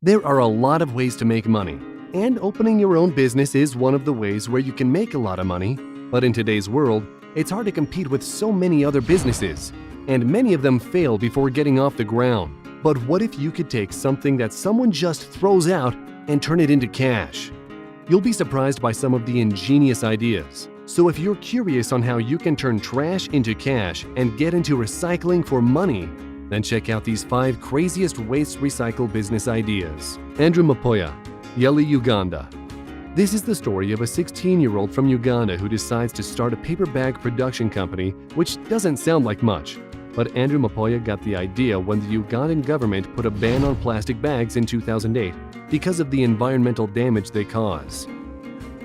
There are a lot of ways to make money, and opening your own business is one of the ways where you can make a lot of money. But in today's world, it's hard to compete with so many other businesses, and many of them fail before getting off the ground. But what if you could take something that someone just throws out and turn it into cash? You'll be surprised by some of the ingenious ideas. So if you're curious on how you can turn trash into cash and get into recycling for money, then check out these 5 craziest waste recycle business ideas. Andrew Mapoya, Yeli, Uganda. This is the story of a 16-year-old from Uganda who decides to start a paper bag production company, which doesn't sound like much. But Andrew Mapoya got the idea when the Ugandan government put a ban on plastic bags in 2008 because of the environmental damage they cause.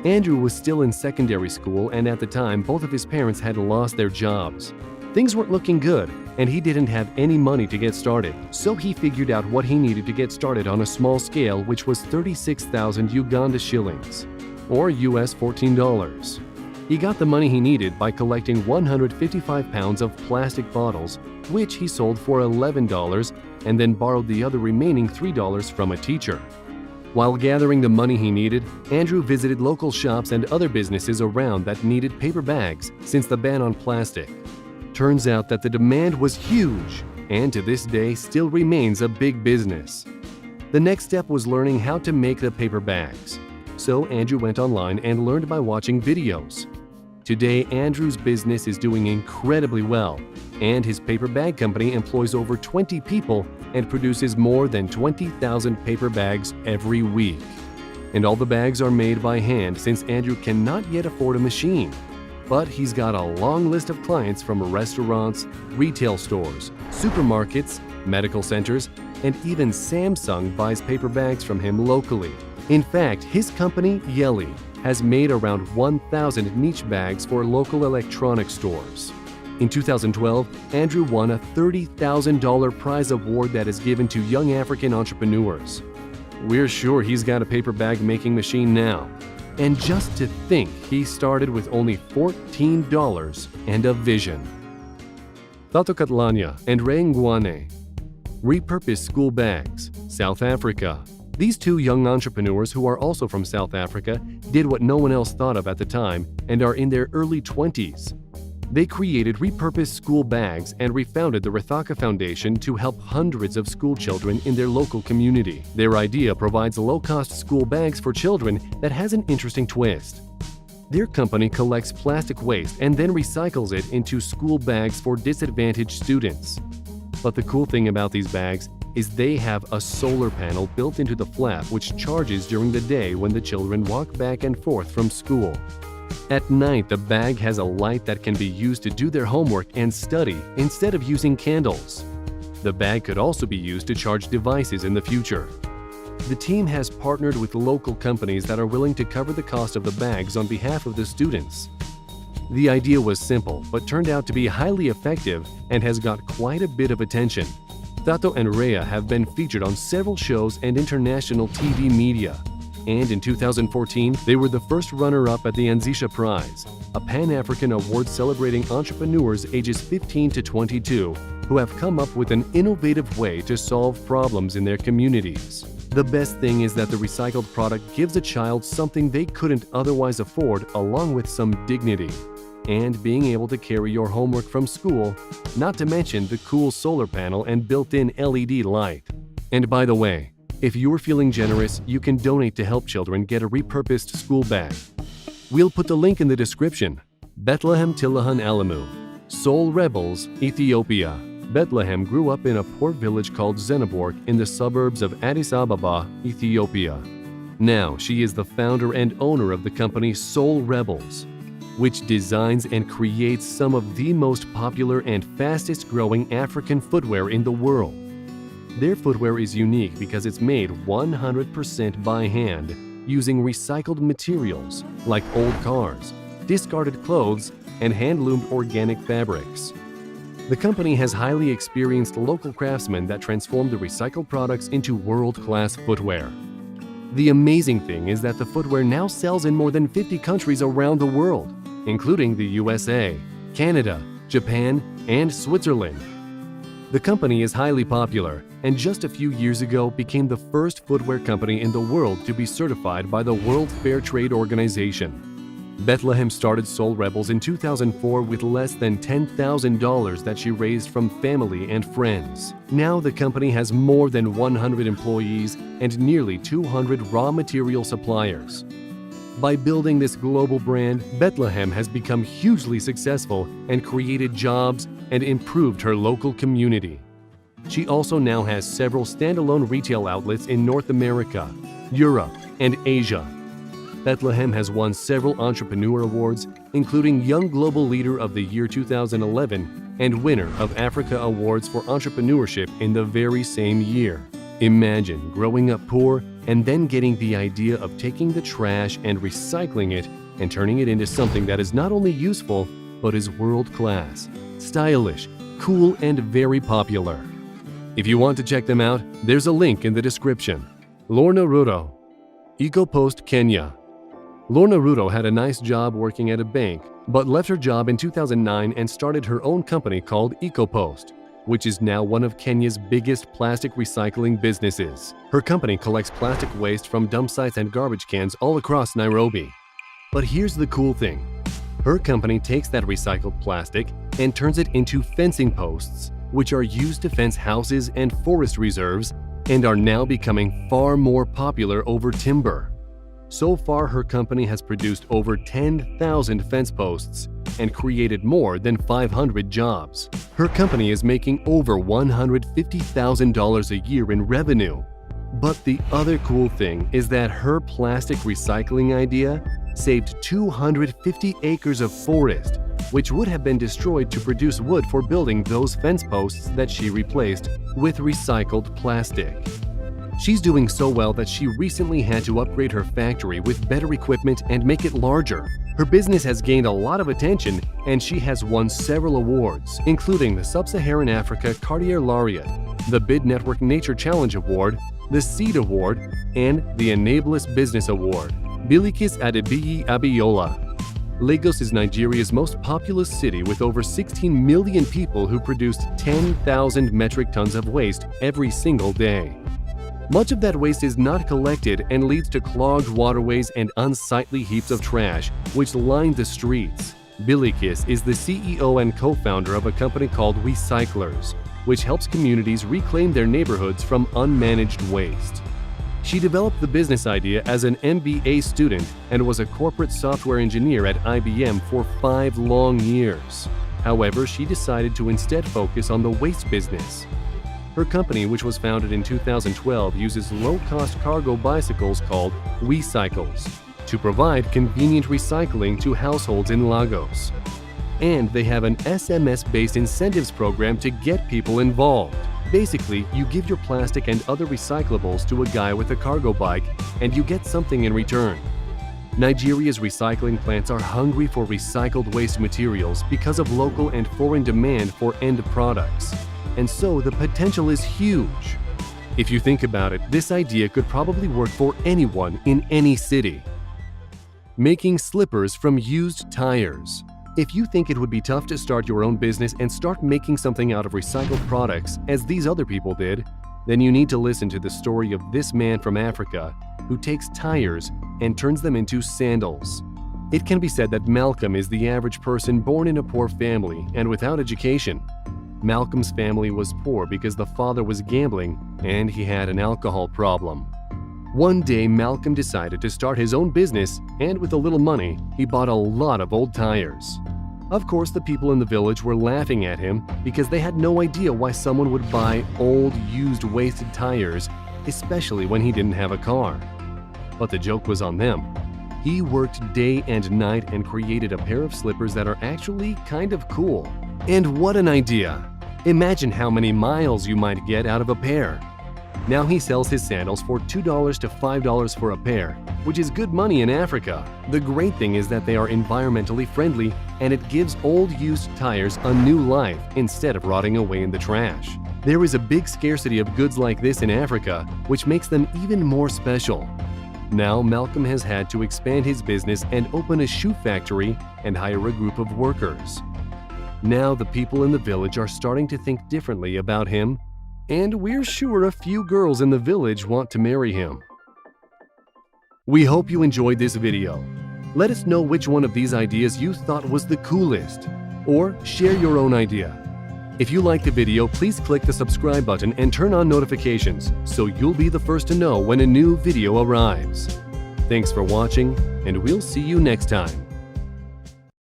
Andrew was still in secondary school, and at the time, both of his parents had lost their jobs. Things weren't looking good, and he didn't have any money to get started, so he figured out what he needed to get started on a small scale, which was 36,000 Uganda shillings, or US $14. He got the money he needed by collecting 155 pounds of plastic bottles, which he sold for $11, and then borrowed the other remaining $3 from a teacher. While gathering the money he needed, Andrew visited local shops and other businesses around that needed paper bags since the ban on plastic. Turns out that the demand was huge, and to this day still remains a big business. The next step was learning how to make the paper bags. So Andrew went online and learned by watching videos. Today, Andrew's business is doing incredibly well, and his paper bag company employs over 20 people and produces more than 20,000 paper bags every week. And all the bags are made by hand since Andrew cannot yet afford a machine. But he's got a long list of clients from restaurants, retail stores, supermarkets, medical centers, and even Samsung buys paper bags from him locally. In fact, his company, Yeli, has made around 1,000 niche bags for local electronics stores. In 2012, Andrew won a $30,000 prize award that is given to young African entrepreneurs. We're sure he's got a paper bag making machine now. And just to think, he started with only $14 and a vision. Tato Katlanya and Reingwane. Repurposed school bags, South Africa. These 2 young entrepreneurs, who are also from South Africa, did what no one else thought of at the time and are in their early 20s. They created repurposed school bags and refounded the Rethaka Foundation to help hundreds of school children in their local community. Their idea provides low-cost school bags for children that has an interesting twist. Their company collects plastic waste and then recycles it into school bags for disadvantaged students. But the cool thing about these bags is they have a solar panel built into the flap which charges during the day when the children walk back and forth from school. At night, the bag has a light that can be used to do their homework and study instead of using candles. The bag could also be used to charge devices in the future. The team has partnered with local companies that are willing to cover the cost of the bags on behalf of the students. The idea was simple, but turned out to be highly effective and has got quite a bit of attention. Tato and Rhea have been featured on several shows and international TV media. And in 2014, they were the first runner-up at the Anzisha Prize, a Pan-African award celebrating entrepreneurs ages 15 to 22 who have come up with an innovative way to solve problems in their communities. The best thing is that the recycled product gives a child something they couldn't otherwise afford, along with some dignity. And being able to carry your homework from school, not to mention the cool solar panel and built-in LED light. And by the way, if you're feeling generous, you can donate to help children get a repurposed school bag. We'll put the link in the description. Bethlehem Tilahan Alamu, Soul Rebels, Ethiopia. Bethlehem grew up in a poor village called Zenaborg in the suburbs of Addis Ababa, Ethiopia. Now, she is the founder and owner of the company Soul Rebels, which designs and creates some of the most popular and fastest growing African footwear in the world. Their footwear is unique because it's made 100% by hand using recycled materials like old cars, discarded clothes, and hand-loomed organic fabrics. The company has highly experienced local craftsmen that transform the recycled products into world-class footwear. The amazing thing is that the footwear now sells in more than 50 countries around the world, including the USA, Canada, Japan, and Switzerland. The company is highly popular and just a few years ago became the first footwear company in the world to be certified by the World Fair Trade Organization. Bethlehem started Soul Rebels in 2004 with less than $10,000 that she raised from family and friends. Now the company has more than 100 employees and nearly 200 raw material suppliers. By building this global brand, Bethlehem has become hugely successful and created jobs and improved her local community. She also now has several standalone retail outlets in North America, Europe, and Asia. Bethlehem has won several entrepreneur awards, including Young Global Leader of the Year 2011 and winner of Africa Awards for Entrepreneurship in the very same year. Imagine growing up poor and then getting the idea of taking the trash and recycling it and turning it into something that is not only useful, but is world-class, stylish, cool, and very popular. If you want to check them out, there's a link in the description. Lorna Ruto, EcoPost Kenya. Lorna Ruto had a nice job working at a bank, but left her job in 2009 and started her own company called EcoPost, which is now one of Kenya's biggest plastic recycling businesses. Her company collects plastic waste from dump sites and garbage cans all across Nairobi. But here's the cool thing. Her company takes that recycled plastic and turns it into fencing posts, which are used to fence houses and forest reserves and are now becoming far more popular over timber. So far, her company has produced over 10,000 fence posts and created more than 500 jobs. Her company is making over $150,000 a year in revenue. But the other cool thing is that her plastic recycling idea saved 250 acres of forest, which would have been destroyed to produce wood for building those fence posts that she replaced with recycled plastic. She's doing so well that she recently had to upgrade her factory with better equipment and make it larger. Her business has gained a lot of attention and she has won several awards, including the Sub-Saharan Africa Cartier Laureate, the Bid Network Nature Challenge Award, the Seed Award, and the Enablus Business Award. Bilikis Adebiyi Abiola. Lagos is Nigeria's most populous city with over 16 million people who produce 10,000 metric tons of waste every single day. Much of that waste is not collected and leads to clogged waterways and unsightly heaps of trash, which line the streets. Bilikis is the CEO and co-founder of a company called Recyclers, which helps communities reclaim their neighborhoods from unmanaged waste. She developed the business idea as an MBA student and was a corporate software engineer at IBM for 5 long years. However, she decided to instead focus on the waste business. Her company, which was founded in 2012, uses low-cost cargo bicycles called WeCycles to provide convenient recycling to households in Lagos. And they have an SMS-based incentives program to get people involved. Basically, you give your plastic and other recyclables to a guy with a cargo bike, and you get something in return. Nigeria's recycling plants are hungry for recycled waste materials because of local and foreign demand for end products. And so the potential is huge. If you think about it, this idea could probably work for anyone in any city. Making slippers from used tires. If you think it would be tough to start your own business and start making something out of recycled products, as these other people did, then you need to listen to the story of this man from Africa who takes tires and turns them into sandals. It can be said that Malcolm is the average person born in a poor family and without education. Malcolm's family was poor because the father was gambling and he had an alcohol problem. One day, Malcolm decided to start his own business, and with a little money, he bought a lot of old tires. Of course, the people in the village were laughing at him because they had no idea why someone would buy old, used, wasted tires, especially when he didn't have a car. But the joke was on them. He worked day and night and created a pair of slippers that are actually kind of cool. And what an idea! Imagine how many miles you might get out of a pair. Now he sells his sandals for $2 to $5 for a pair, which is good money in Africa. The great thing is that they are environmentally friendly and it gives old used tires a new life instead of rotting away in the trash. There is a big scarcity of goods like this in Africa, which makes them even more special. Now Malcolm has had to expand his business and open a shoe factory and hire a group of workers. Now the people in the village are starting to think differently about him, and we're sure a few girls in the village want to marry him. We hope you enjoyed this video. Let us know which one of these ideas you thought was the coolest, or share your own idea. If you liked the video, please click the subscribe button and turn on notifications so you'll be the first to know when a new video arrives. Thanks for watching, and we'll see you next time.